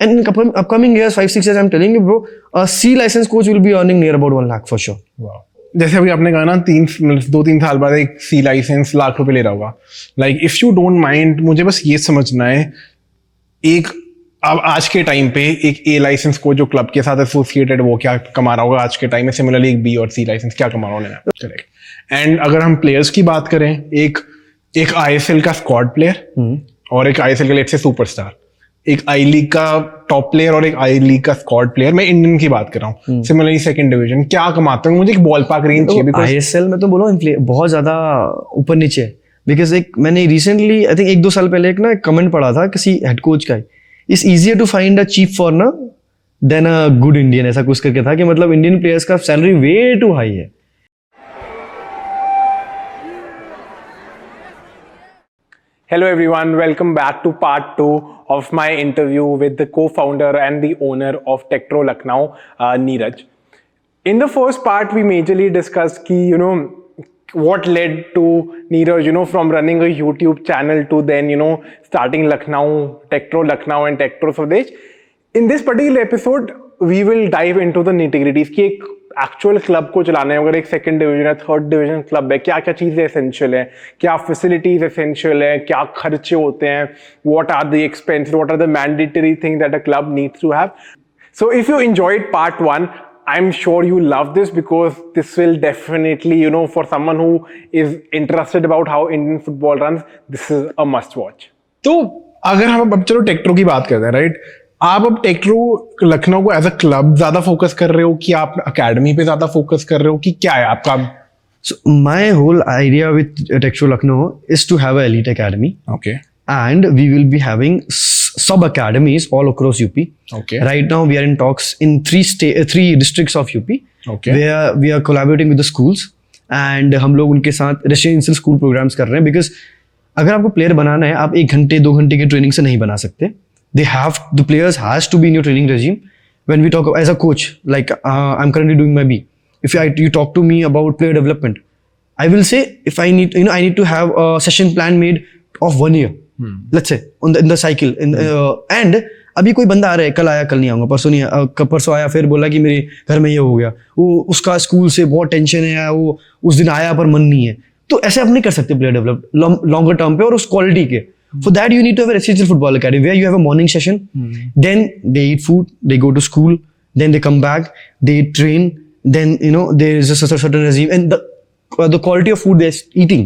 And in upcoming years, 5-6 years, I'm telling you, bro, a C license coach will be earning near about 1 lakh for sure. Wow. जैसे अभी आपने कहा ना 2-3 साल बाद एक सी लाइसेंस लाख रुपए ले रहा होगा. Like if you don't mind, मुझे बस ये समझना है, एक अब आज के टाइम पे एक ए लाइसेंस को जो क्लब के साथ एसोसिएटेड वो क्या कमा रहा होगा आज के टाइम में, सिमिलरली एक बी और सी लाइसेंस क्या कमा रहा होगा. करेक्ट. एंड अगर हम प्लेयर्स की बात करें, एक आईएसएल का स्क्वाड प्लेयर और एक आईएसएल का लेट्स से सुपरस्टार, एक आई लीग का टॉप प्लेयर और एक आई लीग का स्क्वाड प्लेयर, मैं इंडियन की बात कर रहा हूँ, सिमिलरली सेकंड डिवीजन, क्या कमाते हैं? मुझे एक बॉल पार्क रेंज चाहिए. आईएसएल में तो बोलो बहुत ज्यादा ऊपर नीचे है. बिकॉज एक मैंने रिसेंटली आई थिंक 1-2 साल पहले एक ना कमेंट पढ़ा था किसी हेड कोच का, it's easier to find a cheap foreigner than a good Indian, ऐसा कुछ करके था कि मतलब इंडियन प्लेयर्स का सैलरी वे टू हाई है. Hello everyone, welcome back to part 2 of my interview with the co-founder and the owner of Techtro Lucknow, Neeraj. In the first part, we majorly discussed ki, what led to Neeraj, from running a YouTube channel to then, starting Lucknow, Techtro Lucknow and Techtro Swadesh. In this particular episode, we will dive into the nitty-gritties ki ek actual club को चलाने, अगर एक second division है, third division club है, क्या क्या चीजें essential है, क्या फैसिलिटीज एसेंशियल है, क्या खर्चे होते हैं, what are the expenses, what are the mandatory things that a club needs to have. So if you enjoyed part 1, I'm sure you love this because this will definitely, for someone who is interested about how Indian football runs, this is a must watch. तो अगर हम अब चलो टेक्ट्रो की बात करते हैं, right? आप अब टेक्ट्रो लखनऊ को एज अ क्लब ज्यादा फोकस कर रहे हो कि आप अकेडमी पे ज्यादा फोकस कर रहे हो कि क्या है आपका? So my whole idea with Techtro Lucknow is to have an elite academy. Okay. And we will be having sub academies all across UP. Okay. Right now we are in talks in 3 districts of UP. Okay. Where we are collaborating with the schools and हम लोग उनके साथ residential school programmes कर रहे हैं. Because अगर आपको player बनाना है, आप 1 घंटे 2 घंटे की ट्रेनिंग से नहीं बना सकते. The players has to be in your training regime. When we talk as a coach, like I'm currently doing my B. If you talk to me about player development, I will say if I need to have a session plan made of 1 year. Let's say in the cycle. And अभी कोई बंदा आ रहा है, कल आया, कल नहीं आऊंगा, परसों नहीं, परसों आया, फिर बोला कि मेरे घर में ये हो गया, वो उसका स्कूल से बहुत टेंशन है, वो उस दिन आया पर मन नहीं है. तो ऐसे आप नहीं कर सकते प्लेयर डेवलप लॉन्गर टर्म पे और उस क्वालिटी के. For that, you need to have a residential football academy where you have a morning session. Then they eat food, they go to school, then they come back, they train. Then there is a certain regime and the quality of food they're eating.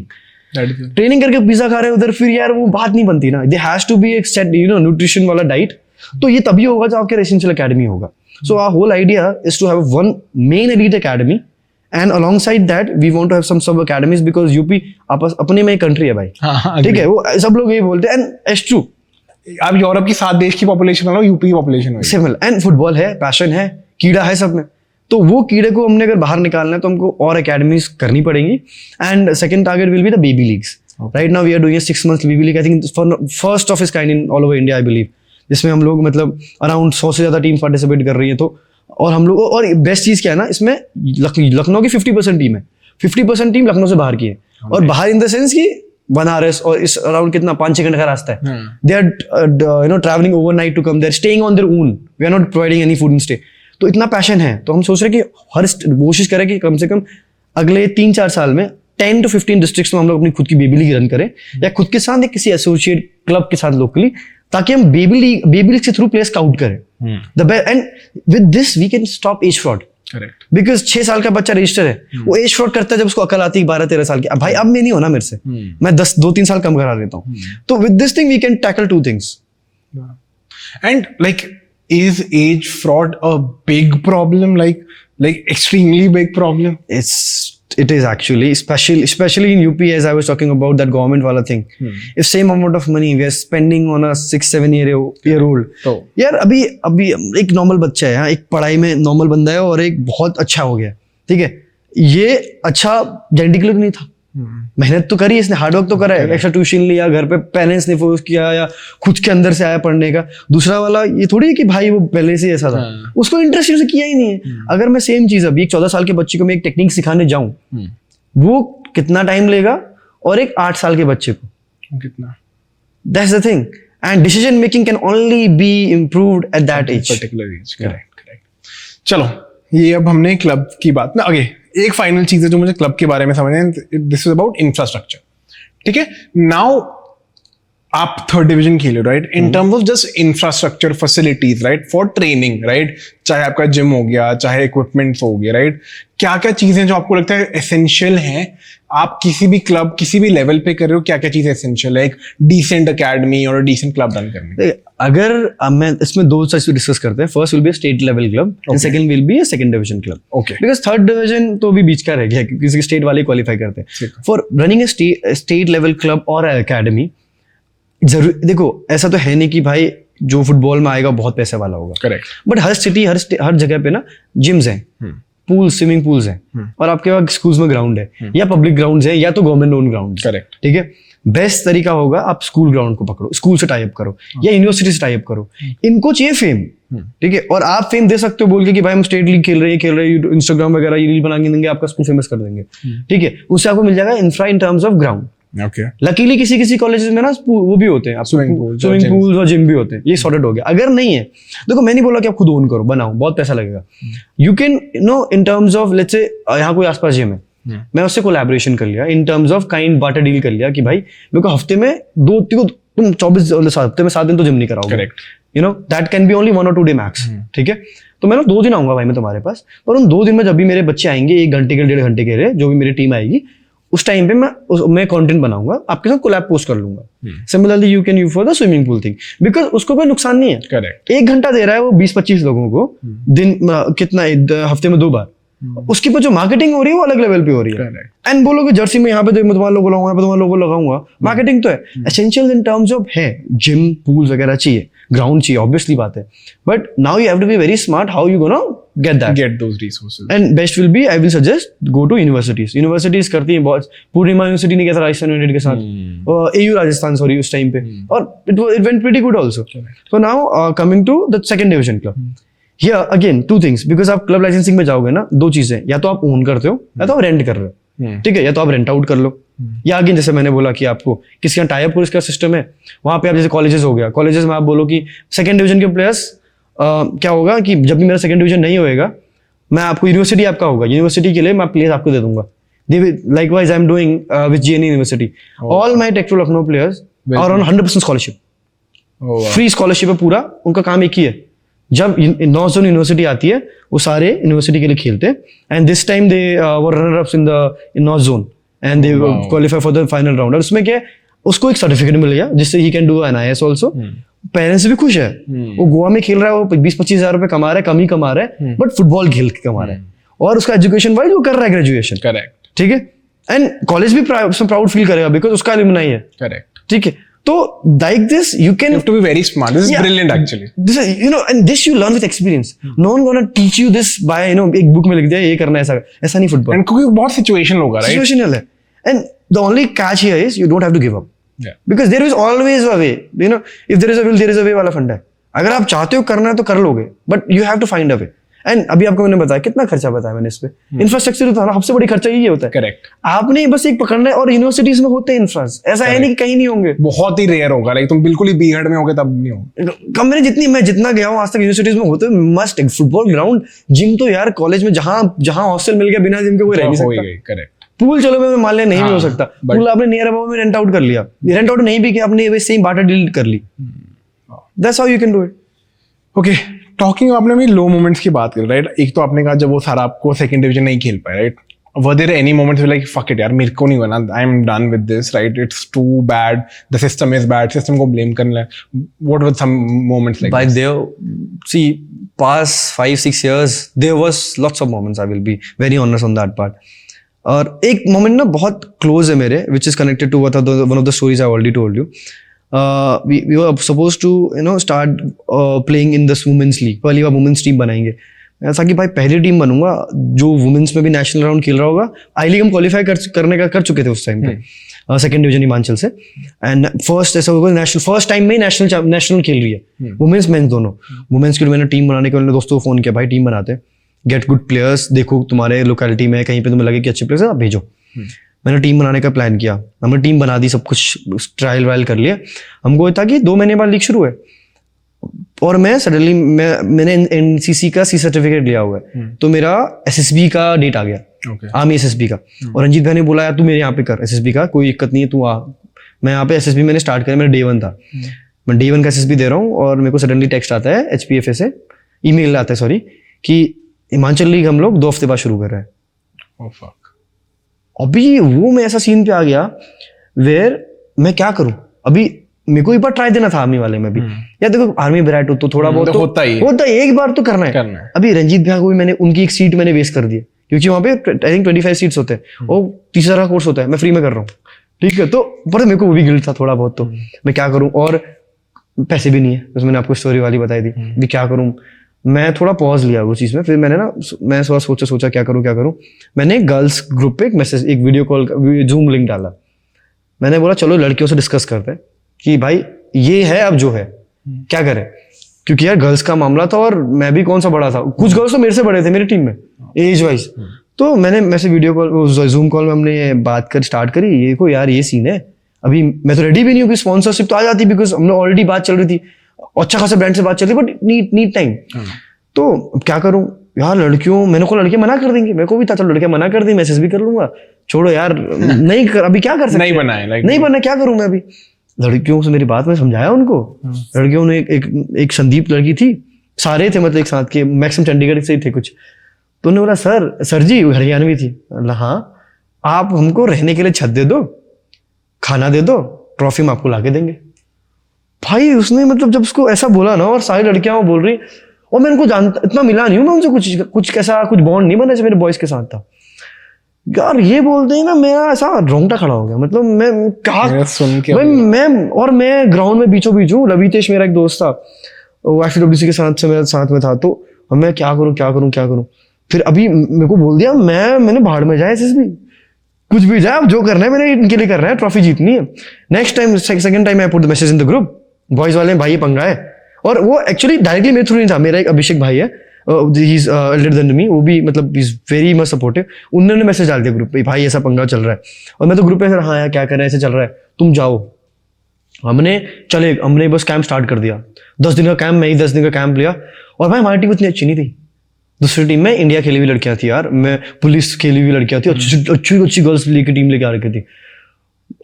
Training करके pizza खा रहे हैं उधर, फिर यार वो बात नहीं बनती ना. There has to be a set nutrition वाला diet. तो ये तभी होगा जब आपके residential academy होगा. So our whole idea is to have one main elite academy. And alongside that, we want to have some sub academies because UP अपने में कंट्री है भाई. ठीक है, वो सब लोग यही बोलते हैं and it's true. आप यूरोप की 7 देश की पॉपुलेशन वाला यूपी की पॉपुलेशन है. सिमिलर. एंड फुटबॉल है, पैशन है, कीड़ा है सब में. तो वो कीड़े को हमने अगर बाहर निकालना है तो हमको और अकेडमीज करनी पड़ेंगी. And second target will be the baby leagues. Right now we are doing 6 months baby league. I think first of its kind in all over India, I believe, जिसमें हम लोग मतलब अराउंड 100 से ज्यादा टीम पार्टिसिपेट कर रही है. तो और हम लोग, और बेस्ट चीज क्या है ना, इसमें लखनऊ की 50% टीम है, 50% टीम लखनऊ से बाहर की है. और बाहर इन द सेंस की बनारस और इस अराउंड कितना 5-6 घंटे का रास्ता है. They are travelling overnight to come, they are staying on their own, we are not providing any food and stay. तो इतना पैशन है, तो हम सोच रहे हैं कि हर कोशिश करें कि कम से कम अगले 3-4 साल में 10 to 15 डिस्ट्रिक्ट्स में हम लोग अपनी खुद की बेबी लीग रन करें, या खुद के साथ किसी एसोसिएट क्लब के साथ लोकली, ताकि हम बेबी लीग के थ्रू प्लेयर्स स्काउट करें. And with this we can stop age fraud. Correct. Because 6 साल का बच्चा रजिस्टर है, वो एज फ्रॉड करता है जब उसको अकल आती है 12-13 साल की. अब भाई अब मैं नहीं होना मेरे से, मैं 2-3 साल कम करा लेता हूँ. तो with this thing we can tackle 2 things. And like is age fraud a big problem, like extremely big problem? It is actually, especially in UP, as I was talking about that government wala thing. If same amount of money we are spending on a 6-7 year old, तो यार अभी एक normal बच्चा है, एक पढ़ाई में normal बंदा है और एक बहुत अच्छा हो गया. ठीक है, ये अच्छा जेनेटिकली नहीं था, मेहनत तो करी इसने, हार्डवर्क तो करा है, एक्स्ट्रा ट्यूशन लिया, घर पे पेरेंट्स ने फोर्स किया या खुद के अंदर से आया पढ़ने का. दूसरा वाला ये थोड़ी है कि भाई वो पहले से ऐसा था, उसको इंटरेस्ट से किया ही नहीं है. अगर मैं सेम चीज अभी एक 14 साल के बच्चे को मैं एक टेक्निक सिखाने जाऊं, वो कितना टाइम लेगा, और एक 8 साल के बच्चे को कितना. That's the thing. and decision making can only be improved at that age. Particular age. Correct. चलो, ये अब हमने क्लब की बात ना, आगे एक फाइनल चीज है जो मुझे क्लब के बारे में समझना है, दिस इज अबाउट इंफ्रास्ट्रक्चर. ठीक है, नाउ आप थर्ड डिवीजन खेले, right, in terms of just infrastructure facilities, right, for training, right, चाहे आपका जिम हो गया, चाहे इक्विपमेंट्स हो गया, राइट, क्या क्या चीजें जो आपको लगता है एसेंशियल हैं, आप किसी भी क्लब किसी भी लेवल पे कर रहे हो, क्या क्या चीजें एसेंशियल है एक डिसेंट अकेडमी और डिसेंट क्लब रन करने में? अगर मैं इसमें दो चीज डिस्कस करते हैं, first will be state level club and second will be second division club. Okay, because third division तो भी बीच का रह गया, किसी स्टेट वाले क्वालिफाई करते हैं. For running A state level club और अकेडमी, जरूर देखो, ऐसा तो है नहीं कि भाई जो फुटबॉल में आएगा बहुत पैसे वाला होगा. करेक्ट. बट हर सिटी हर जगह पे ना जिम्स हैं, पूल, स्विमिंग पूल्स हैं, और आपके पास स्कूल्स में ग्राउंड है, या पब्लिक ग्राउंड्स है, या तो गवर्नमेंट ओन ग्राउंड. करेक्ट. ठीक है, बेस्ट तरीका होगा आप स्कूल ग्राउंड को पकड़ो, स्कूल से टाई अप करो या यूनिवर्सिटी से टाई अप करो. इनको चाहिए फेम. ठीक है, और आप फेम दे सकते हो बोल के कि भाई हम स्टेट लीग खेल रहे हैं, इंस्टाग्राम वगैरह ये रील बना के देंगे, आपका स्कूल फेमस कर देंगे. ठीक है, उससे आपको मिल जाएगा infra in terms of ground. Okay, luckily किसी कॉलेजेस में ना वो भी होते हैं, स्विमिंग पूल्स और जिम भी होते हैं, ये सॉर्टेड हो गया. अगर नहीं है, देखो मैं नहीं बोला कि आप खुद ओन करो, बनाओ, बहुत पैसा लगेगा. You can no in terms of, let's say यहाँ कोई आसपास जिम है, मैं उससे कोलैबोरेशन कर लिया, इन terms of kind barter deal कर लिया कि भाई मेरे को हफ्ते में तुम 24 हफ्ते में 7 दिन तो जिम नहीं कराओगे. Correct. You know that can be only 1 or 2 day max. ठीक है, तो मैं ना 2 दिन आऊंगा भाई मैं तुम्हारे पास, पर उन 2 दिन में जब भी मेरे बच्चे आएंगे, 1 घंटे के 1.5 घंटे के लिए, जो भी मेरी टीम आएगी, उस टाइम पे मैं कंटेंट बनाऊंगा, आपके साथ कोलैब पोस्ट कर लूंगा. Similarly you can use for the swimming pool thing, because उसको कोई नुकसान नहीं है. करेक्ट. 1 घंटा दे रहा है वो 20-25 लोगों को दिन, कितना हफ्ते में 2 बार, उसकी पर जो मार्केटिंग हो रही है वो अलग लेवल पे हो रही है. एंड बोलोगे जर्सी में यहाँ पे मैं तुम्हारे लोगो लगाऊंगा, तुम्हारे लोगो लगाऊंगा, मार्केटिंग तो है. एसेंशियल इन टर्म्स ऑफ है, जिम, पूल वगैरह चाहिए, ग्राउंड चाहिए, ऑब्वियसली बात है. But now you have to be very smart how you gonna get those resources. And best will be, I will suggest go to universities करती हैं बहुत. पूर्णिमा university ने किया था राजस्थान यूनाइटेड के साथ, AU राजस्थान सॉरी उस टाइम पे, और it went pretty good also. So now coming to the second division club. Here again 2 things, because आप क्लब लाइसेंसिंग में जाओगे ना, 2 चीजें, या तो आप ओन करते हो या तो आप रेंट कर रहे हो. ठीक है, या तो आप रेंट आउट कर लो, या अगेन जैसे मैंने बोला कि आपको किसी का टाई अप इसका सिस्टम है, वहां पे आप जैसे कॉलेजेस हो गया, कॉलेजेस में आप बोलो कि सेकंड डिवीजन के प्लेयर्स, क्या होगा कि जब भी मेरा सेकंड डिवीजन नहीं होएगा, मैं आपको यूनिवर्सिटी आपका होगा, यूनिवर्सिटी के लिए मैं प्लेयर्स आपको दे दूंगा. Likewise, I am doing with GNE University. All my Techtro Lucknow players are on 100% scholarship. Free scholarship है पूरा, उनका काम एक ही है, जब नॉर्थ जोन यूनिवर्सिटी आती है वो सारे यूनिवर्सिटी के लिए खेलते हैं. And this time they were runner ups in north zone and they qualify for the final round. और उसमें क्या है, उसको एक सर्टिफिकेट मिल गया जिससे he can do NIS also. Parents भी खुश है, वो गोवा में खेल रहा है, वो 20-25 हजार रुपए कमा रहा है, कम ही कमा रहा है, बट फुटबॉल खेल के कमा रहा है, और उसका एजुकेशन वाइज वो कर रहा है ग्रेजुएशन. करेक्ट. ठीक है, एंड कॉलेज भी प्राउड फील करेगा बिकॉज उसका एलुमनाई है. करेक्ट. ठीक है, तो like this you can have to be very smart. This is brilliant actually. This is, you know, and this you learn with experience. No one gonna teach you this by, you know, एक book में लिख दिया ये करना है, ऐसा नहीं football. And क्योंकि बहुत सिचुएशन होगा, right? Situational है. And the only catch here is you don't have to give up. Yeah. Because there is always a way. You know, if there is a will, there is a way वाला फंडा है. अगर आप चाहते हो करना है तो कर लोगे, but you have to find a way. And अभी आपको मैंने बताया कितना खर्चा बताया मैंने इस पे. इंफ्रास्ट्रक्चर तो सबसे बड़ी खर्चा यही होता है. करेक्ट. आपने बस एक पकड़ना है, और यूनिवर्सिटीज में होते हैं इंफ्रास, ऐसा है नहीं कि कहीं नहीं होंगे, बहुत ही रेयर होगा. लाइक तुम बिल्कुल ही बीहड़ में होगे तब नहीं होगा. कम मैंने मैं जितना गया हूँ आज तक यूनिवर्सिटीज में होते हैं मस्ट फुटबॉल ग्राउंड. जिम तो यार कॉलेज में जहां हॉस्टल मिल गया, बिना जिम के कोई रह नहीं सकता. करेक्ट. पूल चलो मैं मान लिया नहीं भी हो सकता, पूल आपने नियर अबाउट में रेंट आउट कर लिया, रेंट आउट नहीं भी किया आपने सेम बार्टर डील कर ली. That's how you can do it. Okay, talking आपने अभी लो मोमेंट्स की बात करी, राइट? एक तो आपने कहा जब वो सारा आपको सेकंड डिवीजन नहीं खेल पाए, right? Were there any moments like fuck it यार, मेरे को नहीं बना, I am done with this, right? It's too bad, the system is bad, system को ब्लेम करना है. What were some moments like this? See past 5-6 years there was lots of moments, I will be very honest on that part. और एक moment ना बहुत close है मेरे, which is connected to one of the stories I already told you. We were supposed to, you know, start playing in this women's league. पहली बार women's team बनाएंगे. ऐसा कि भाई पहली टीम बनूंगा जो वुमेन्स में भी नेशनल राउंड खेल रहा होगा. आई लीग हम क्वालिफाई कर चुके थे उस टाइम पे, सेकंड डिवीजन हिमाचल से. एंड फर्स्ट ऐसा होगा नेशनल, फर्स्ट टाइम में नेशनल खेल रही है वुमेन्स मेंस दोनों. वुमेन्स के लिए मैंने टीम बनाने के लिए दोस्तों को फोन किया, भाई टीम बनाते, गेट गुड प्लेयर्स, देखो तुम्हारे लोकेलिटी में कहीं पे तुम्हें लगे कि अच्छे प्लेयर्स आप भेजो. मैंने टीम बनाने का प्लान किया, हमने टीम बना दी, सब कुछ ट्रायल वायल कर लिया। हमको था कि 2 महीने बाद लीग शुरू है, और मैं सडनली मैंने एनसीसी का सी सर्टिफिकेट लिया हुआ है, तो मेरा एसएसबी का डेट आ गया, आर्मी एसएसबी का। और रंजीत भाई ने बोला यार तू मेरे यहाँ पे कर एसएसबी का, कोई दिक्कत नहीं है, तू आ। मैं यहाँ पे एसएसबी मैंने स्टार्ट किया, मेरा डे 1 था, मैं डे 1 का एसएसबी दे रहा हूँ, और मेरे को सडनली टेक्स्ट आता है एचपीएफए से, ईमेल आता है सॉरी, कि हिमाचल लीग हम लोग 2 हफ्ते बाद शुरू कर रहे हैं। अभी वो मैं ऐसा सीन पे आ गया वेयर मैं क्या करूं, अभी मेरे को एक बार ट्राई देना था आर्मी वाले में भी। यार देखो आर्मी ब्राइट हो तो थोड़ा बहुत तो होता है, एक बार तो करना है। अभी रंजीत भैया को भी मैंने उनकी एक सीट मैंने वेस्ट कर दी, क्योंकि वहां पे आई थिंक 25 सीट्स होते हैं और तीसरा कोर्स होता है, मैं फ्री में कर रहा हूँ, ठीक है। तो पर मेरे को वो भी गिल्ट था थोड़ा बहुत, तो मैं क्या करूँ, और पैसे भी नहीं है, जैसे मैंने आपको स्टोरी वाली बताई थी भी क्या करूँ। मैं थोड़ा पॉज लिया उस चीज में, फिर मैंने ना मैं सोचा क्या करूँ। मैंने गर्ल्स ग्रुप पे एक मैसेज, एक वीडियो कॉल, जूम लिंक डाला। मैंने बोला चलो लड़कियों से डिस्कस करते हैं कि भाई ये है अब जो है क्या करें, क्योंकि यार गर्ल्स का मामला था और मैं भी कौन सा बड़ा था, कुछ गर्ल्स तो मेरे से बड़े थे मेरी टीम में एज वाइज। तो मैंने वीडियो कॉल जूम कॉल में हमने बात कर स्टार्ट करी, ये को यार ये सीन है, अभी मैं तो रेडी भी नहीं हूँ, स्पॉन्सरशिप तो आ जाती बिकॉज हमने ऑलरेडी बात चल रही थी, अच्छा खासा ब्रांड से बात चल रही, बट नीड टाइम। तो क्या करूं यार, लड़कियों मैंने को लड़के मना कर देंगे, मेरे को भी था चलो लड़के मना कर देंगे, मैसेज भी कर लूंगा, छोड़ो यार नहीं कर, अभी क्या कर सकते, नहीं बना क्या करूं मैं अभी। लड़कियों से मेरी बात में समझाया उनको, लड़कियों ने एक संदीप लड़की थी, सारे थे मतलब एक साथ के, मैक्सिमम चंडीगढ़ से ही थे कुछ। तो उन्होंने बोला सर जी, हरियाणवी थी, हाँ आप हमको रहने के लिए छत दे दो, खाना दे दो, ट्रॉफी हम आपको लाके देंगे। भाई उसने मतलब जब उसको ऐसा बोला ना, और सारी लड़कियां वो बोल रही, और मैं उनको जानता इतना मिला नहीं हूं मैं उनसे, कुछ कैसा कुछ बॉन्ड नहीं बना जैसे मेरे बॉयज के साथ था यार। ये बोलते हैं ना, मेरा ऐसा रोंगटा खड़ा हो गया, मतलब मैं क्या सुन के मैं ग्राउंड में बीचों बीच हूँ। लवितेश मेरा एक दोस्त था, वो एफडब्ल्यूसी के साथ से मेरे साथ में था, तो मैं क्या करूं। फिर अभी मेरे को बोल दिया मैंने भाड़ में जाए एसएसबी, कुछ भी जाए, अब जो करना है मैंने इनके लिए कर रहा है, ट्रॉफी जीतनी है। Next time second time I put the message in the group, boys वाले भाई ये पंगा है। और वो एक्चुअली डायरेक्टली मेरे थ्रू नहीं था, मेरा एक अभिषेक भाई है, he is Elder than me, वो भी मतलब he is very much supportive. उन्होंने मैसेज डाल दिया ग्रुप पे, भाई ऐसा पंगा चल रहा है, और मैं तो ग्रुप पे सर हाँ यार क्या कर रहे हैं, ऐसे चल रहा है, तुम जाओ। हमने बस कैंप स्टार्ट कर दिया, 10 दिन का कैंप, मैं ही 10 दिन का कैंप लिया। और भाई हमारी टीम इतनी अच्छी नहीं थी, दूसरी टीम में इंडिया खेली हुई लड़कियां थी यार, मैं पुलिस खेली हुई लड़कियां थी, अच्छी गर्ल्स लेके टीम लेके आ रखी थी।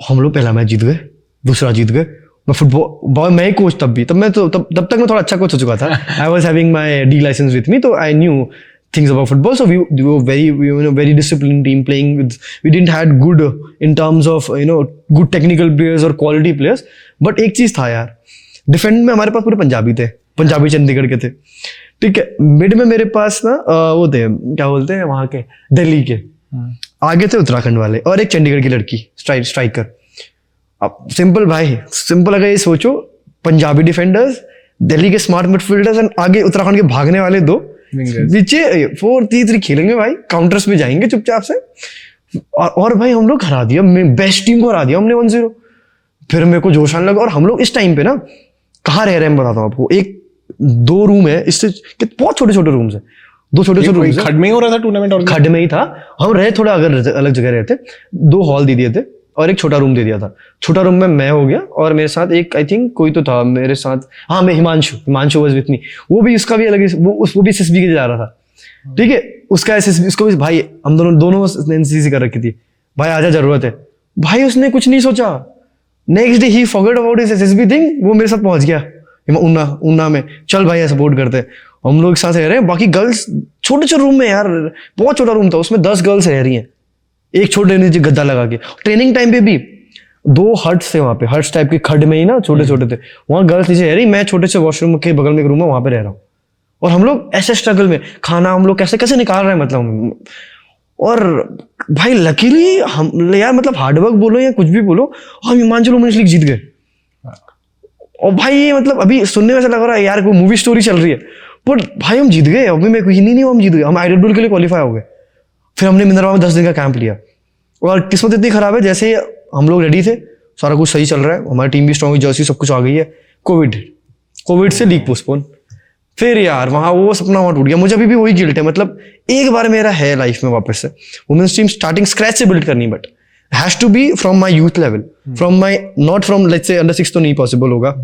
हम लोग पहला मैच जीत गए, दूसरा जीत गए। मैं फुटबॉल मैं ही कोच तब तक मैं थोड़ा अच्छा कोच हो चुका था। I was having my D license with me, तो I knew things about football, so we were very disciplined team playing with, we didn't had good in terms of good technical players or quality players, but एक चीज था यार, defend में हमारे पास पूरे पंजाबी थे, पंजाबी चंडीगढ़ के थे, ठीक है। मिड में मेरे पास ना वो थे क्या बोलते हैं वहां के, दिल्ली के, आगे थे उत्तराखंड वाले, और एक चंडीगढ़ की लड़की स्ट्राइकर। अब सिंपल अगर ये सोचो, पंजाबी डिफेंडर्स, दिल्ली के स्मार्ट मिडफील्डर्स, एंड आगे उत्तराखंड के भागने वाले दो, नीचे 4-3-3 खेलेंगे भाई, काउंटर्स में जाएंगे चुपचाप से। और भाई हम लोग हरा दिया, बेस्ट टीम को हरा दिया हमने 1-0। फिर मेरे को जोश आने लगा, और हम लोग इस टाइम पे ना कहाँ रह रहे हैं बताता हूँ आपको, 1-2 रूम है, इससे बहुत छोटे रूम्स है, 2 छोटे रूम। खड में ही हो रहा था टूर्नामेंट, और खड में ही था, हम रहे थोड़ा अलग जगह रहते, 2 हॉल दे दिए थे और एक छोटा रूम दे दिया था। छोटा रूम में मैं हो गया, और मेरे साथ एक आई थिंक कोई तो था मेरे साथ, हाँ मैं हिमांशु वाज विथ मी, वो भी उसका भी अलग, वो भी एसएसबी के जा रहा था, ठीक है। उसका एसएसबी, उसको भी भाई हम दोनों एनसीसी कर रखी थी, भाई आजा जरूरत है। भाई उसने कुछ नहीं सोचा, next day he forgot about his SSB thing, वो मेरे साथ पहुंच गया उन्ना में, चल भाई सपोर्ट करते हैं। हम लोग साथ रह रहे हैं, बाकी गर्ल्स छोटे रूम में यार, बहुत छोटा रूम था, उसमें 10 गर्ल्स रह रही हैं, एक छोटे नीचे गद्दा लगा के। ट्रेनिंग टाइम पे भी 2 हट्स थे वहां पे, हट्स टाइप के खड में ही ना, छोटे थे, वहां गर्ल्स नीचे रह रही, मैं छोटे से वॉशरूम के बगल में एक रूम है वहां पे रह रहा हूँ। और हम लोग ऐसे स्ट्रगल में, खाना हम लोग कैसे निकाल रहे हैं मतलब। और भाई लकीली हम यार, मतलब हार्डवर्क बोलो या कुछ भी बोलो, हम हिमाचल वुमेन्स लीग जीत गए। और भाई ये मतलब अभी सुनने में ऐसा लग रहा है यार कोई मूवी स्टोरी चल रही है, पर भाई हम जीत गए। अभी मैं नहीं हम जीत गए, हम आइडल के लिए क्वालिफाई हो गए। फिर हमने मिनरवा में 10 दिन का कैंप लिया, और किस्मत इतनी खराब है, जैसे हम लोग रेडी थे, सारा कुछ सही चल रहा है, हमारी टीम भी स्ट्रॉन्ग, जर्सी सब कुछ आ गई है, कोविड से लीग पोस्टपोन। फिर यार वहां वो सपना वहां टूट गया। मुझे अभी भी वही गिल्ट है, मतलब एक बार मेरा है लाइफ में वापस से वुमेन्स टीम स्टार्टिंग स्क्रैच से बिल्ड करनी, but has to be from my youth level, from my, not from let's say under 6 तो नहीं पॉसिबल होगा.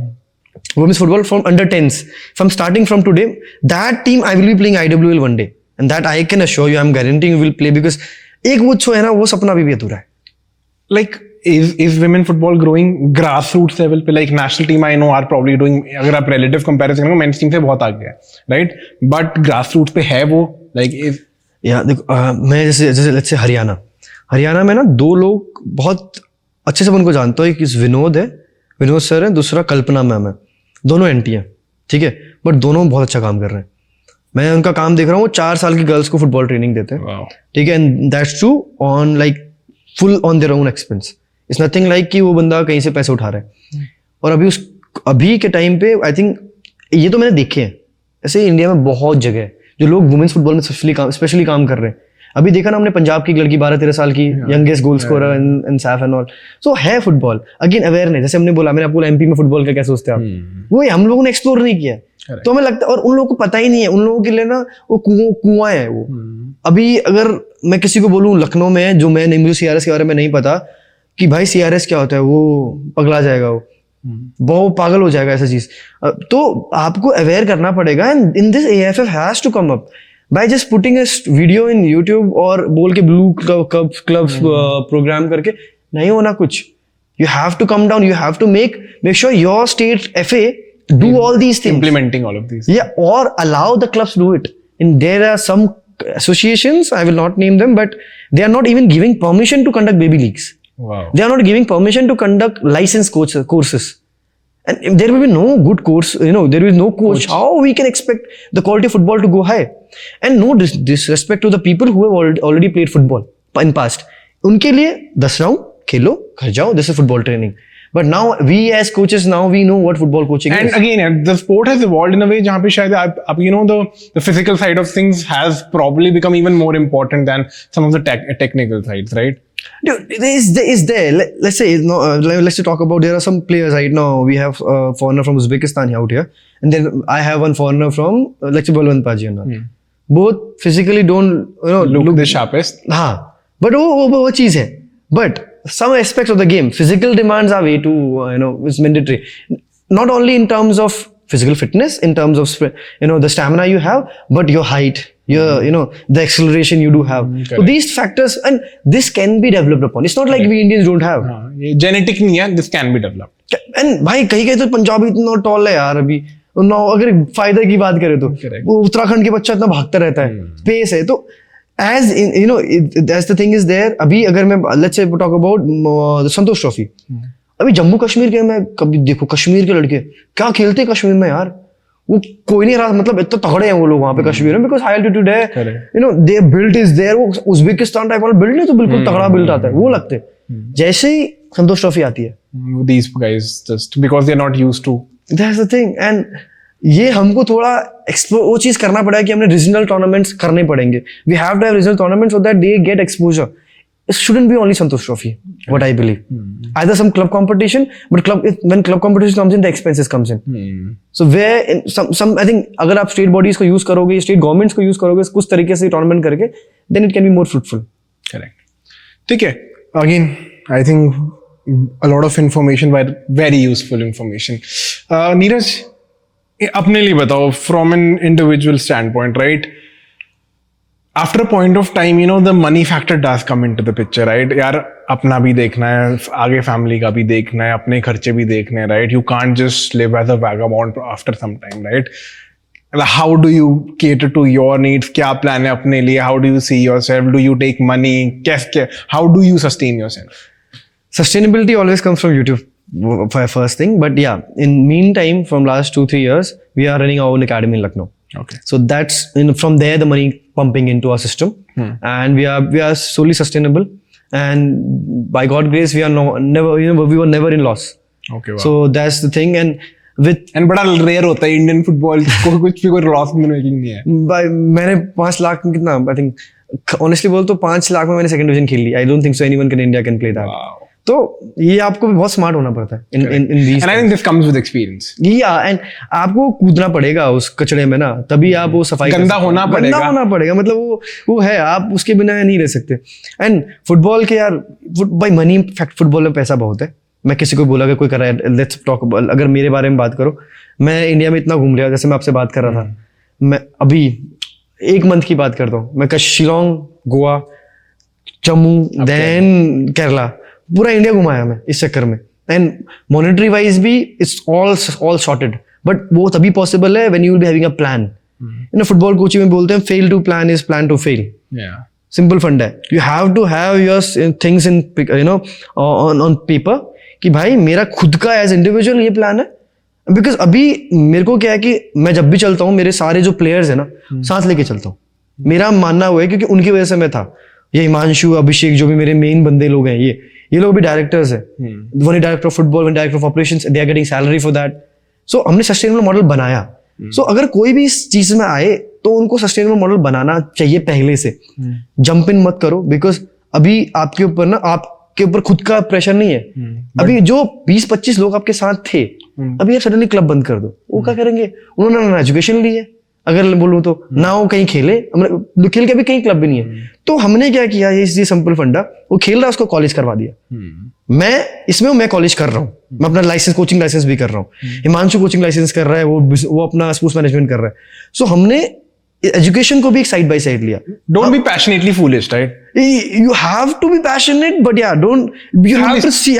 Women's football from under 10s. If I'm starting from today, that team I will be playing IWL one day, and that I can assure you, I'm guaranteeing you will play, because एक वो जो है ना, वो सपना अभी भी अधूरा है. Like, is women football growing grassroots level पे? Like national team I know are probably doing, अगर आप relative comparison करेंगे men's team से बहुत आगे है, right? But grassroots पे है वो, like is देखो मैं जैसे let's say हरियाणा में ना 2 लोग बहुत अच्छे से उनको जानता हूँ. एक विनोद सर है, दूसरा कल्पना मैम है. दोनों एंटी हैं, ठीक है, बट दोनों बहुत अच्छा काम कर रहे हैं. मैं उनका काम देख रहा हूँ, वो 4 साल की गर्ल्स को फुटबॉल ट्रेनिंग देते हैं, ठीक है, and that's true on like full on their own expense. It's nothing like कि वो बंदा कहीं से पैसे उठा रहा है. और अभी के टाइम पे आई थिंक ये तो मैंने देखे हैं, ऐसे इंडिया में बहुत जगह है जो लोग वुमेन्स फुटबॉल में स्पेशली काम कर रहे हैं. अभी देखा ना हमने पंजाब की लड़की 12-13 साल की, youngest goal scorer in SAFF and all. So है फुटबॉल, अगेन अवेयरनेस. जैसे हमने बोला, मैंने आपको एमपी में फुटबॉल का क्या सोचते हैं आप, वो हम लोगों ने एक्सप्लोर नहीं किया. तो हमें लगता है, और उन लोगों को पता ही नहीं है, उन लोगों के लिए ना वो कुआं है वो. अभी अगर मैं किसी को बोलूं लखनऊ में, जो मैं नहीं, मुझे सीआरएस के बारे में नहीं पता कि भाई सीआरएस क्या होता है, वो पगला जाएगा, वो पागल हो जाएगा ऐसा चीज. तो आपको अवेयर करना पड़ेगा, and in this AFF has to come up by just putting a video in YouTube और बोल के ब्लू क्लब्स प्रोग्राम करके नहीं होना कुछ. You have to come down, you have to make sure your state FA do all these things, implementing all of these, or allow the clubs to do it. And there are some associations, I will not name them, but they are not even giving permission to conduct baby leagues. They are not giving permission to conduct licensed courses. And if there will be no good course, there is no coach, how we can expect the quality of football to go high? And no disrespect to the people who have already played football in past. उनके लिए 10 round खेलो, घर जाओ, this is football training. But now we as coaches, now we know what football coaching is. And again, the sport has evolved in a way जहाँ पे शायद आप the physical side of things has probably become even more important than some of the technical sides, right? Dude, is there. Let's say, let's talk about, there are some players right now. We have a foreigner from Uzbekistan out here, and then I have one foreigner from, let's say, Balwant Paji. Both physically don't look the sharpest. हाँ, but वो चीज है. But some aspects of the game, physical demands are way too, it's mandatory. Not only in terms of physical fitness, in terms of the stamina you have, but your height, your the acceleration you do have. So these factors, and this can be developed upon. It's not like we Indians don't have. Genetic नहीं है, this can be developed. And भाई कहीं तो पंजाब इतना toll है यार अभी. अगर फायदे की बात करें तो वो उत्तराखंड के बच्चा इतना भागता रहता है, स्पेस है. तो as that's the thing is there. अभी अगर मैं let's say talk about the Santosh trophy, अभी जम्मू कश्मीर के, मैं कभी देखो कश्मीर के लड़के क्या खेलते हैं कश्मीर में यार, वो कोई नहीं रहा, मतलब इतना तगड़े हैं वो लोग वहां पे कश्मीर में, बिकॉज हाई एल्टीट्यूड है, देयर बिल्ड इज देयर. वो उज्बेकिस्तान टाइप वाला बिल्ड नहीं, तो बिल्कुल तगड़ा बिल्ड आता है, वो लगते जैसे ही संतोष ट्रॉफी आती है. These guys just because they are not used to. That's the thing. And ये हमको थोड़ा वो चीज करना पड़ेगा कि हमने रीजनल टूर्नामेंट्स करने पड़ेंगे. We have to have regional tournaments so that they get exposure. It shouldn't be only Santosh Trophy, what I believe. Either some club competition, but when club competition comes in, the expenses comes in. So where some I think अगर आप state bodies को use करोगे, state governments को use करोगे कुछ तरीके से tournament करके, then it can be more fruitful. Correct. ठीक है. Again, I think a lot of information, but very useful information. Neeraj, अपने लिए बताओ from an individual standpoint, right? After a point of time, the money factor does come into the picture, right? यार अपना भी देखना है, आगे family का भी देखना है, अपने खर्चे भी देखने हैं, right? You can't just live as a vagabond after some time, right? How do you cater to your needs? क्या plan है अपने लिए? How do you see yourself? Do you take money? How do you sustain yourself? Sustainability always comes from YouTube, for first thing. But yeah, in meantime, from last 2-3 years, we are running our own academy in Lucknow. Okay. So that's from there the money pumping into our system, and we are solely sustainable. And by God grace, we are never we were never in loss. Okay. Wow. So that's the thing. And बड़ा rare होता है Indian football को कुछ भी कोई loss making नहीं है. मैंने 5 लाख में कितना, आई थिंक ऑनेस्टली बोल तो 5 लाख में मैंने सेकंड डिवीजन खेल ली. I don't think so anyone in India can play that. तो ये आपको बहुत स्मार्ट होना पड़ता है in these And I think this comes with experience. And आपको कूदना पड़ेगा उस कचड़े में ना, तभी आप वो सफाई गंदा होना पड़ेगा मतलब वो है, आप उसके बिना नहीं रह सकते। एंड फुटबॉल के यार बाई मनी, फैक्ट फुटबॉल में पैसा बहुत है। मैं किसी को बोला, अगर कोई कर रहा है, लेट्स टॉक, अगर मेरे बारे में बात करो, मैं इंडिया में इतना घूम लिया, जैसे मैं आपसे बात कर रहा था, मैं अभी 1 मंथ की बात करता हूँ, मैं शिलोंग, गोवा, जम्मू, देन केरला, पूरा इंडिया घुमाया मैं इस चक्कर में। एंड मॉनेटरी वाइज भी इट्स ऑल सॉर्टेड, बट वो तभी पॉसिबल है when you will be having a plan. In football coaching में बोलते हैं fail to plan is plan to fail. Simple fund है, you have to have your things in on paper कि भाई मेरा खुद का एज इंडिविजुअल ये प्लान है। बिकॉज अभी मेरे को क्या है कि मैं जब भी चलता हूँ, मेरे सारे जो प्लेयर्स है ना साथ लेके चलता हूँ। मेरा मानना हुआ है क्योंकि उनकी वजह से मैं था। ये हिमांशु, अभिषेक, जो भी मेरे मेन बंदे लोग हैं, ये लोग भी डायरेक्टर्स है। One is director of football, one director of operations, they are getting salary for that. So हमने सस्टेनेबल मॉडल बनाया। सो अगर कोई भी इस चीज में आए तो उनको सस्टेनेबल मॉडल बनाना चाहिए पहले से। जंप इन मत करो, बिकॉज अभी आपके ऊपर ना, आपके ऊपर खुद का प्रेशर नहीं है। अभी जो 20-25 लोग आपके साथ थे, अभी आप सडनली क्लब बंद कर दो, वो क्या करेंगे? उन्होंने ना एजुकेशन ली है, अगर बोलूं तो ना वो कहीं खेले, खेल के भी कहीं क्लब भी नहीं है। तो हमने क्या किया, ये सिंपल फंडा, वो खेल रहा है उसको कॉलेज करवा दिया। मैं कॉलेज कर रहा हूँ, मैं अपना लाइसेंस, कोचिंग लाइसेंस भी कर रहा हूँ। हिमांशु कोचिंग लाइसेंस कर रहा है, वो अपना स्पोर्ट्स मैनेजमेंट कर रहा है। सो हमने एजुकेशन को भी एक साइड बाय साइड लिया। Don't be passionately foolish, right? You have to be passionate, but yeah, you have to see,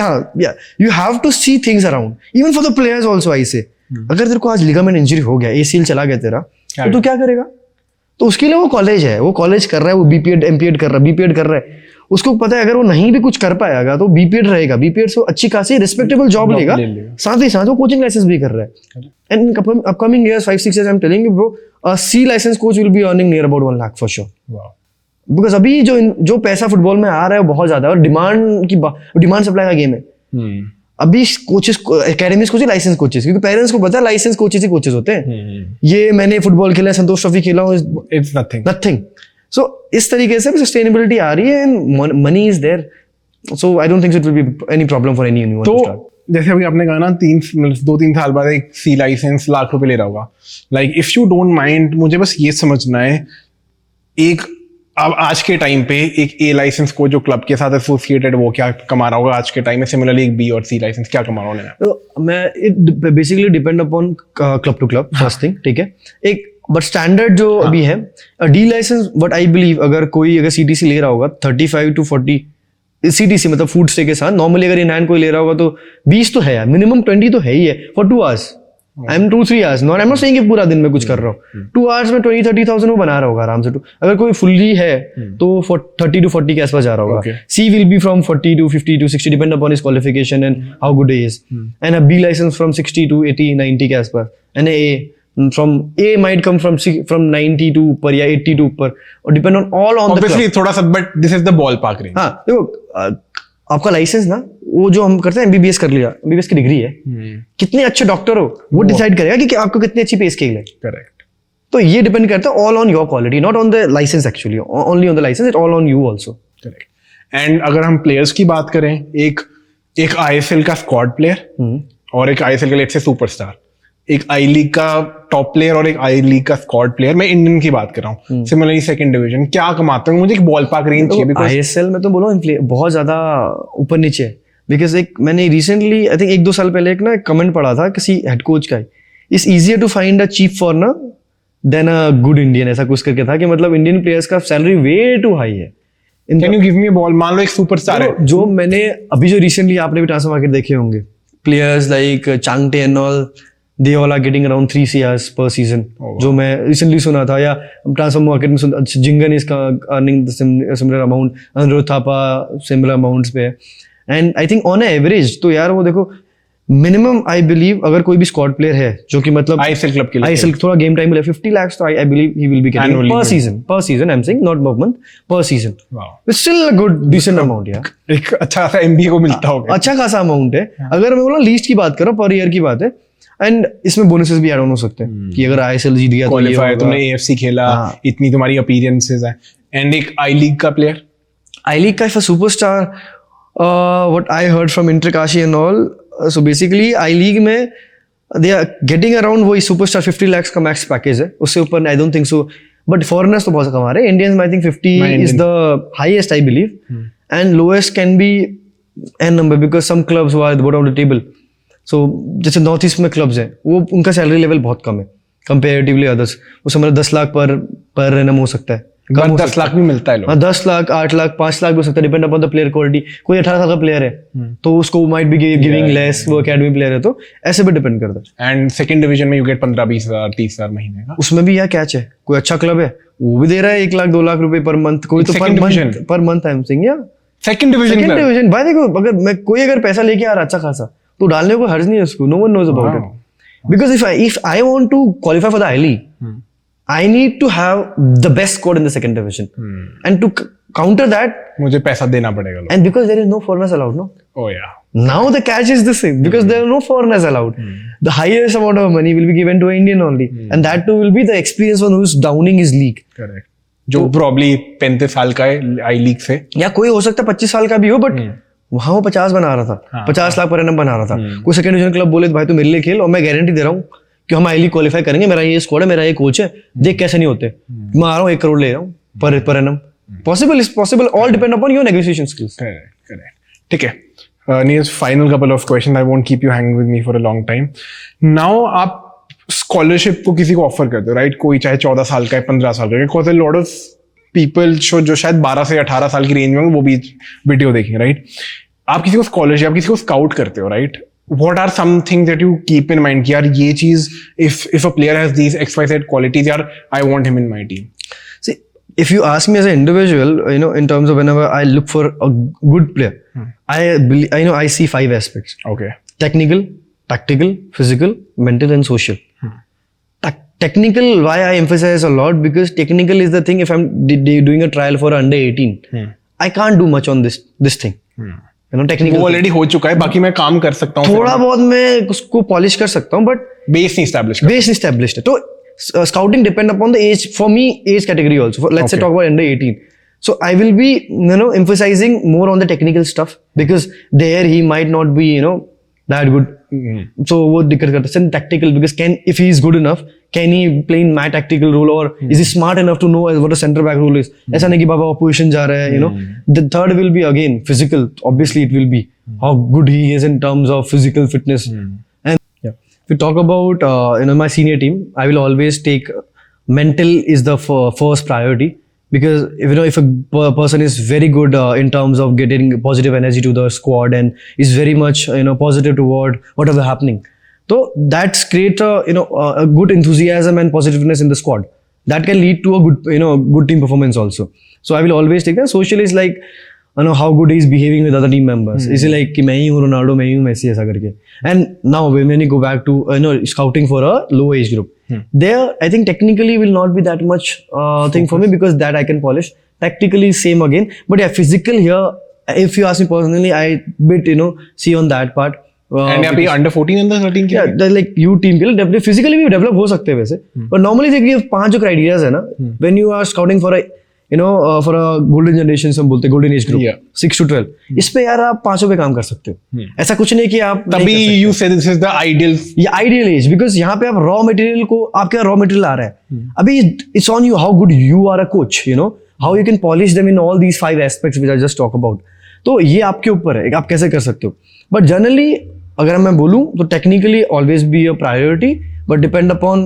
you have to see things around. Even for the players also, I say, अगर तेरे को आज ligament injury हो गया, ACL चला गया तेरा, तो तू क्या करेगा? तो उसके लिए वो कॉलेज है, वो कॉलेज कर रहा है, वो बीपीएड एमपीएड कर रहा है। उसको पता है अगर वो नहीं भी कुछ कर पाएगा तो बीपीएड रहेगा, बीपीएड से अच्छी खासी रिस्पेक्टेबल जॉब लेगा, साथ ही साथ वो कोचिंग लाइसेंस भी कर रहा है। And upcoming years 5-6 years, I am telling you bro, a C license coach will be earning near about 1 lakh for sure. Wow. Because अभी जो पैसा फुटबॉल में आ रहा है वो बहुत ज्यादा है, और डिमांड सप्लाई का गेम है। अभी coaches, academies coaches, licence coaches, क्योंकि पेरेंट्स को पता है लाइसेंस कोचेस ही कोचेस होते हैं। ये मैंने फुटबॉल खेला, संतोष ट्रॉफी खेला हूँ, इट्स नथिंग। सो इस तरीके से सस्टेनेबिलिटी आ रही है and money is there. So I don't think it will be any problem for any university to start. जैसे अभी आपने कहा ना, 2-3 साल बाद एक C लाइसेंस लाख रुपए ले रहा होगा। Like if you don't mind, मुझे बस ये समझना है, एक अब आज के टाइम पे एक A लाइसेंस को जो क्लब के साथ एसोसिएटेड, वो क्या कमा रहा होगा आज के टाइम में? सिमिलरली एक B और C लाइसेंस क्या कमा रहा होगा? तो मैं it basically depend upon club to club, first thing, ठीक है। एक बट स्टैंडर्ड जो अभी है D licence, but I believe अगर CTC ले रहा होगा 35 to 40 CTC, मतलब फूड स्टे के साथ, नॉर्मली अगर इन हैंड कोई ले रहा होगा तो 20 तो है यार, मिनिमम 20 तो है ही है for 2 hours। I am 2-3 hours, not I am not saying कि पूरा दिन में कुछ कर रहा हूँ। 2 hours में 20-30,000 वो बना रहा होगा आराम से। अगर कोई फुल्ली है तो 30 to 40 के आसपास जा रहा होगा। C will be from 40 to 50 to 60 depend upon his qualification and how good he is, and a B license from 60 to 80-90 के आसपास, and A might come from 90 to ऊपर या 80 to ऊपर, और depend on all on the obviously थोड़ा सा, but this is the ballpark range. हाँ देखो, आपका लाइसेंस ना, वो जो हम करते हैं MBBS कर लिया, MBBS की डिग्री है, कितने अच्छे डॉक्टर हो वो डिसाइड करेगा कि आपको कितनी अच्छी पे स्केल है। करेक्ट। तो ये डिपेंड करता है all on your quality, not on the licence actually, only on the licence, it all on you also. Correct. And अगर हम प्लेयर्स की बात करें, एक ISL का स्क्वाड प्लेयर और एक ISL का लेट्स से सुपरस्टार, एक आई लीग का टॉप प्लेयर और एक आई लीग का स्क्वाड प्लेयर, मैं इंडियन की बात कर रहा हूँ, सिमिलरली सेकंड डिवीजन, क्या कमाते हैं? मुझे एक बॉल पार्क रेंज चाहिए। ISL में तो बोलो बहुत ज्यादा ऊपर नीचे है, बिकॉज एक मैंने रिसेंटली आई थिंक 1-2 साल पहले एक ना कमेंट पढ़ा था किसी हेड कोच का, it's easier to find a cheap foreigner than a good Indian, ऐसा कुछ करके था कि मतलब इंडियन प्लेयर्स का सैलरी वे टू हाई है। Can you give me a ball? मान लो एक सुपरस्टार है, जो मैंने अभी जो रिसेंटली आपने भी ट्रांसफर मार्केट देखे होंगे, players like Chhangte and all, they all are getting around 3 CRs per season, जो मैं रिसेंटली सुना था, या ट्रांसफर मार्केट में जिंगन इसका अर्निंग सिमिलर अमाउंट, अनुरोध थापा सिमिलर अमाउंट्स पे है। And I think on average तो यार वो देखो, मिनिमम आई बिलीव अगर कोई भी स्क्वाड प्लेयर है जो कि मतलब ISL क्लब के लिए, ISL थोड़ा गेम टाइम मिले, 50 lakhs तो I believe he will be getting per season, I am saying not per month, per season, it's still a good decent amount यार। एक अच्छा सा MBA को मिलता होगा, अच्छा खासा अमाउंट है। अगर मैं बोला लीस्ट की बात करो, पर ईयर की बात है, एंड इसमें बोनसेस भी ऐड ऑन हो सकते हैं कि अगर ISL जीत गया तो ये होगा, तुमने AFC खेला, इतनी तुम्हारी अपीयरेंसेस है। एंड एक आई लीग का प्लेयर, आई लीग का superstar, what I heard from Interkashi and all, so basically iLeague में they are getting around वही superstar 50 lakhs का max package है, उससे ऊपर I don't think so, but foreigners तो बहुत कमा रहे हैं. Indians में I think 50 is the highest I believe, and lowest can be n number because some clubs who are at the bottom of the table, so जैसे north east में clubs हैं वो उनका सैलरी लेवल बहुत कम है comparatively others. उसमें मतलब 10 lakh per annum हो सकता है, 10 लाख भी मिलता है लोग. 10 लाख 8 लाख 5 लाख भी हो सकता है, depend upon the player quality. कोई 18 साल का प्लेयर है तो उसको माइट बी गिविंग लेस, वो एकेडमी प्लेयर है तो ऐसे भी डिपेंड करता है. एंड सेकंड डिवीजन में यू गेट 15-20 हजार 30 हजार महीने का. उसमें भी यार कैच है, कोई अच्छा क्लब है वो भी दे रहा है 1 लाख 2 लाख रुपए पर मंथ, कोई तो per month I am saying यार सेकंड डिवीजन भाई. देखो अगर कोई अगर पैसा लेके आ रहा अच्छा खासा तो डालने को हर्ज नहीं है उसको. No one knows about it, because if I want to qualify for the iLeague, I need to have the best squad in the second division, and to counter that मुझे पैसा देना पड़ेगा लोग. and because there is no foreigners allowed, no. Oh yeah. Now the catch is the same because there are no foreigners allowed. The highest amount of money will be given to an Indian only, and that too will be the experienced one who is downing his league. Correct. जो probably 35 साल का है iLeague से, या कोई हो सकता है 25 साल का भी हो, बट वहां वो 50 बना रहा था, 50 लाख पर एनम बना रहा था. कोई सेकंड डिवीजन क्लब बोले भाई तू मेरे लिए खेल और मैं गारंटी दे रहा हूँ कि हम iLeague क्वालिफाई करेंगे, मेरा ये स्क्वाड है, मेरा ये कोच है, देख कैसे नहीं होते, मैं आ रहा हूँ 1 करोड़ ले रहा हूँ per annum. Possible is possible, all depend upon your negotiation skills. Correct. ठीक है. Neeraj, final couple of questions. I won't keep you hanging with me for a long time. Now आप स्कॉलरशिप को किसी को ऑफर करते हो, right? कोई चाहे 14 साल का है, 15 साल का है, बिकॉज लॉट ऑफ पीपल जो शायद 12 से 18 साल की रेंज में वो भी वीडियो देखेंगे, राइट? आप किसी को स्कॉलरशिप, आप किसी को स्काउट करते हो, right? What are some things that you keep in mind कि यार ये चीज, if a player has these XYZ qualities, यार I want him in my team. See, if you ask me as an individual, in terms of whenever I look for a good player, I see 5 aspects. Okay. Technical, tactical, physical, mental, and social. Technical, why I emphasize a lot, because technical is the thing. If I'm doing a trial for under 18, I can't do much on this thing. Technical. वो already हो चुका है, बाकी मैं काम कर सकता हूँ. थोड़ा बहुत मैं उसको पॉलिश कर सकता हूँ, बट बेस नहीं established है. तो scouting depend upon the age. For me, age category also. Let's say talk about under 18. So I will be, emphasizing more on the technical stuff, because there he might not be, that good. So वो दिक्कत करता है. Tactical, because if he is good enough, can he play in my tactical role, or is he smart enough to know what a center back role is? ऐसा नहीं कि बाबा opposition जा रहा है, The third will be again physical. Obviously it will be how good he is in terms of physical fitness. And if we talk about my senior team, I will always take mental is the first priority. Because if a person is very good in terms of getting positive energy to the squad and is very much positive toward whatever happening, so that's create a good enthusiasm and positiveness in the squad. That can lead to a good team performance also. So I will always take that. Social is like how good he is behaving with other team members. Is it like कि मैं ही हूँ Ronaldo, मैं ही हूँ Messi, ऐसा करके. And now when you go back to scouting for a low age group, there I think technically will not be that much thing for me, because that I can polish. Tactically same again, but yeah, physical here, if you ask me personally, I bit see on that part. And यहाँ पे under 14 under 13 के लिए like you team के लिए definitely physically भी develop हो सकते हैं वैसे, but normally देखिए 5 जो criteria है ना, when you are scouting for a for a golden generation, हम बोलते हैं golden age group, 6 to 12, इस पे यार आप 5 पे काम कर सकते हो. ऐसा कुछ नहीं कि आप तभी you say this is the ideal age, because यहाँ पे आप raw material को, आपके raw material आ रहा है अभी, it's on you how good you are a coach, how you can polish them in all these 5 aspects which I just talk about. तो ये आपके ऊपर है, आप कैसे कर सकते हो. But generally अगर मैं बोलूँ तो technically always be a priority, but depend upon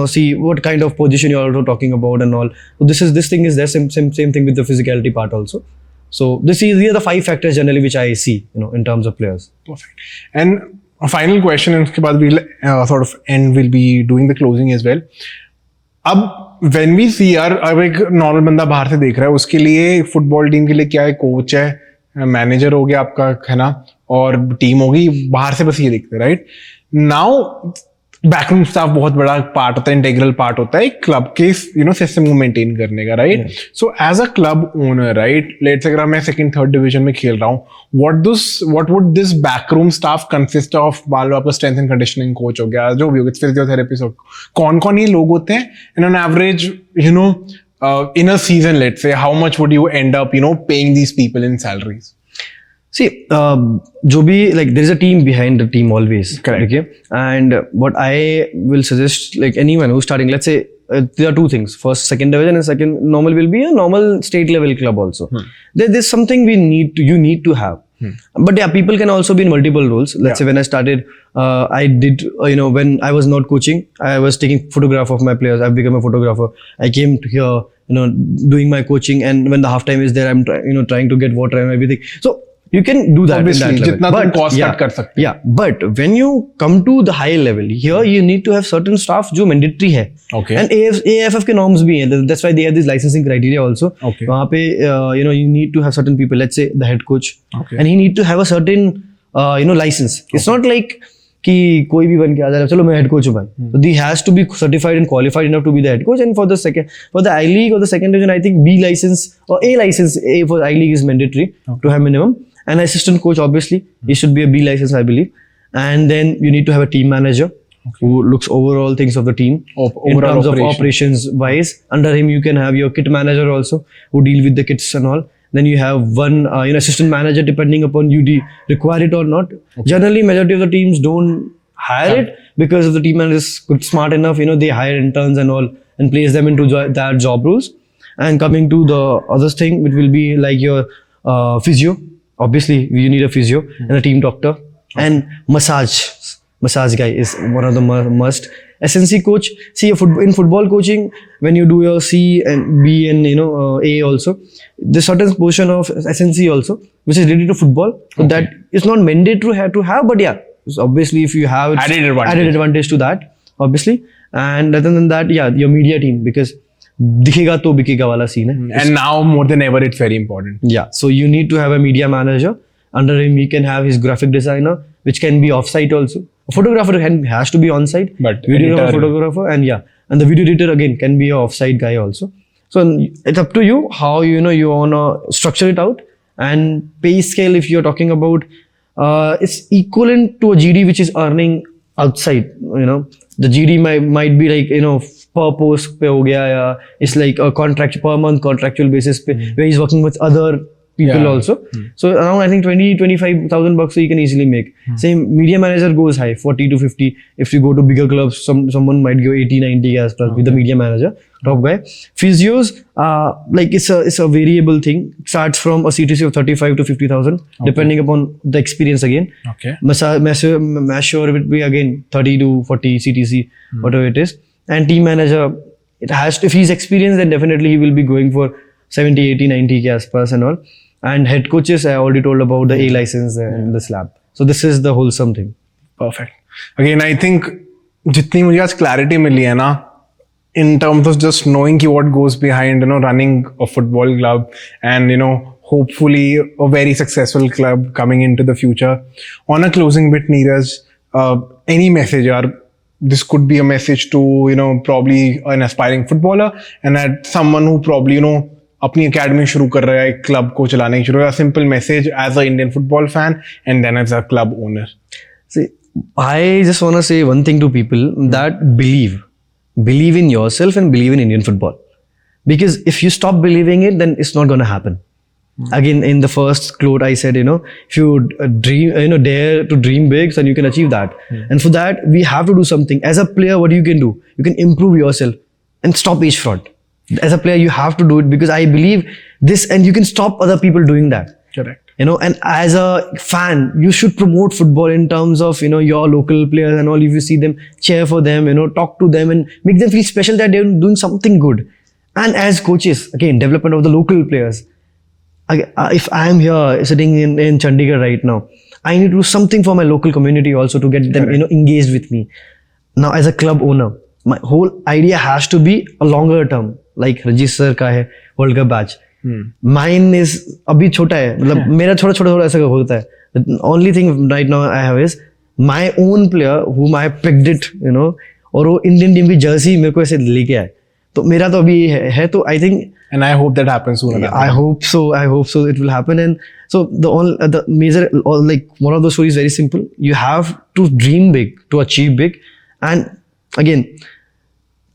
see what kind of position you are also talking about and all. So this thing is there, same thing with the physicality part also. So these are the 5 factors generally which I see in terms of players. Perfect. And a final question, and उसके बाद we'll sort of end, we'll be doing the closing as well. अब when we see यार, अब एक normal बंदा बाहर से देख रहा है, उसके लिए फुटबॉल टीम के लिए क्या है, कोच है, मैनेजर हो गया आपका, है ना, और टीम होगी, बाहर से बस ये देखते हैं, राइट? नाउ बैकरूम स्टाफ बहुत बड़ा पार्ट होता है, इंटेग्रल पार्ट होता है क्लब के सिस्टम को मेंटेन करने का, right? So as a club owner, right, let's say अगर मैं सेकंड थर्ड डिवीजन में खेल रहा हूँ, what would this backroom staff consist of? मान लो आपका स्ट्रेंथ एंड कंडीशनिंग कोच हो गया, जो भी हो गया, फिजियोथेरेपिस्ट हो, कौन कौन ये लोग होते हैं? In on average in a season, let's say, how much would you end up paying these people in salaries? See, जो भी like there is a team behind the team always. Correct. Okay, and what I will suggest, like anyone who's starting, let's say there are two things: first, second division, and second normal will be a normal state level club also. There's something you need to have. But yeah, people can also be in multiple roles. Let's say when I started, I did, when I was not coaching, I was taking photograph of my players. I've become a photographer. I came to here, doing my coaching, and when the half time is there, I'm trying to get water and everything. So you can do that. Obviously, in that jitna level. tum cost cut kar sakte. Yeah, but when you come to the high level, here you need to have certain staff जो mandatory है. Okay. And AFF के norms भी हैं. That's why they have this licensing criteria also. Okay. वहाँ पे you need to have certain people. Let's say the head coach. Okay. And he need to have a certain license. It's not like कि कोई भी बन के आ जा रहा है चलो मैं हेड कोच हूँ भाई. So he has to be certified and qualified enough to be the head coach. And for the ileague or the second division, I think B license or A license, A for ileague is mandatory to have minimum. An assistant coach, obviously, he should be a B license, I believe. And then you need to have a team manager who looks overall things of the team in terms of operations wise. Under him, you can have your kit manager also who deal with the kits and all. Then you have one assistant manager depending upon you require it or not. Generally, majority of the teams don't hire it because if the team manager is smart enough, they hire interns and all and place them into that job roles. And coming to the other thing, it will be like your physio. Obviously, you need a physio and a team doctor. And massage guy is one of the must. SNC coach, see in football coaching, when you do your C and B and A also, there's certain portion of SNC also, which is related to football. So that is not mandatory to have, but yeah, obviously if you have added advantage to that, obviously. And other than that, yeah, your media team, because दिखेगा तो बिकेगा वाला scene है. And now more than ever, it's very important. Yeah, so you need to have a media manager. Under him, you can have his graphic designer, which can be off-site also. A photographer has to be on-site, but video photographer, and the video editor again can be a off-site guy also. So it's up to you how you wanna structure it out. And pay scale, if you're talking about, it's equivalent to a GD which is earning outside. The GD might be like per post पे हो गया या it's like a contract per month contractual basis पे where he's working with other people also. So around I think 20-25,000 bucks so you can easily make. Same media manager goes high 40 to 50. If you go to bigger clubs, someone might go 80-90 as well with the media manager, top guy. Physios, like it's a variable thing. Starts from a CTC of 35 to 50,000 depending upon the experience again. Okay. Masseur would be again 30 to 40 CTC, whatever it is. And team manager, it has to, if he's experienced, then definitely he will be going for 70, 80, 90 K as and all. And head coaches, I already told about the A license and the slab. So this is the wholesome thing. Perfect. Again, I think जितनी मुझे आज clarity मिली है ना, in terms of just knowing what goes behind, running a football club and, hopefully a very successful club coming into the future. On a closing bit, Neeraj, any message or this could be a message to, probably an aspiring footballer and at someone who probably, अपनी academy शुरू कर रहा है, एक club को चलाने की शुरू कर, a simple message as a Indian football fan and then as a club owner. See, I just want to say one thing to people that believe in yourself and believe in Indian football. Because if you stop believing it, then it's not going to happen. Again, in the first quote I said, if you dream, dare to dream big, then you can achieve that. And for that, we have to do something. As a player, what you can do? You can improve yourself and stop age fraud. As a player, you have to do it because I believe this, and you can stop other people doing that. Correct. And as a fan, you should promote football in terms of, your local players and all. If you see them, cheer for them, talk to them and make them feel special that they're doing something good. And as coaches, again, development of the local players. If I am here sitting in Chandigarh right now, I need to do something for my local community also to get them, engaged with me. Now, as a club owner, my whole idea has to be a longer term. Like Rajesh sir का है World Cup batch. Mine is अभी छोटा है, मतलब मेरा छोटा ऐसा होता है. The only thing right now I have is my own player whom I picked it, और वो Indian team की jersey मेरे को ऐसे लेके आए. तो मेरा तो अभी है तो I think. And I hope that happens soon. I hope so. It will happen. And so the major, like one of those stories is very simple. You have to dream big to achieve big. And again,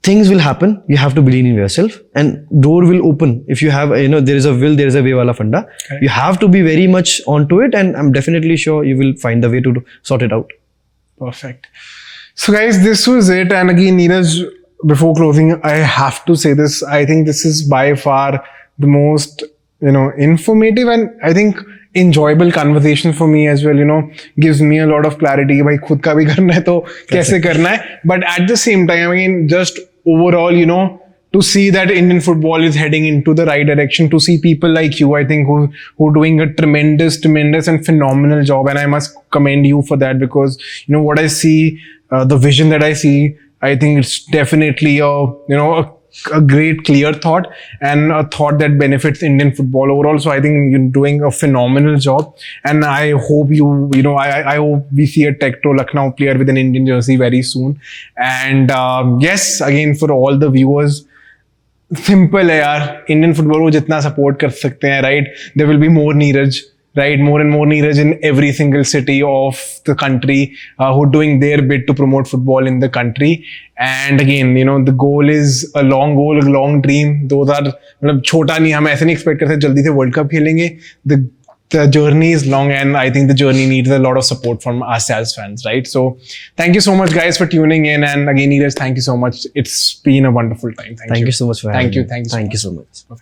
things will happen. You have to believe in yourself, and door will open if you have, there is a will, there is a way wala funda. Correct. You have to be very much onto it, and I'm definitely sure you will find the way to sort it out. Perfect. So guys, this was it. And again, Neeraj, before closing, I have to say this. I think this is by far the most, informative and I think enjoyable conversation for me as well. Gives me a lot of clarity. Bhai, khud ka bhi karna hai to kaise karna hai. But at the same time, I mean, just overall, to see that Indian football is heading into the right direction, to see people like you, I think, who are doing a tremendous and phenomenal job. And I must commend you for that, because, what I see, the vision that I see, I think it's definitely a great clear thought, and a thought that benefits Indian football overall. So I think you're doing a phenomenal job, and I hope I hope we see a Techtro Lucknow player with an Indian jersey very soon. And yes, again, for all the viewers, simple है यार, Indian football को जितना support कर सकते हैं, right? There will be more Neeraj, right? More and more Neeraj in every single city of the country who are doing their bit to promote football in the country. And again, the goal is a long goal, a long dream. Those are, मतलब छोटा नहीं, हम ऐसे नहीं expect करते जल्दी से World Cup खेलेंगे. The journey is long, and I think the journey needs a lot of support from us as fans, right? So thank you so much, guys, for tuning in. And again, Neeraj, thank you so much. It's been a wonderful time. Thank you so much for having me. Thank you so much. So much.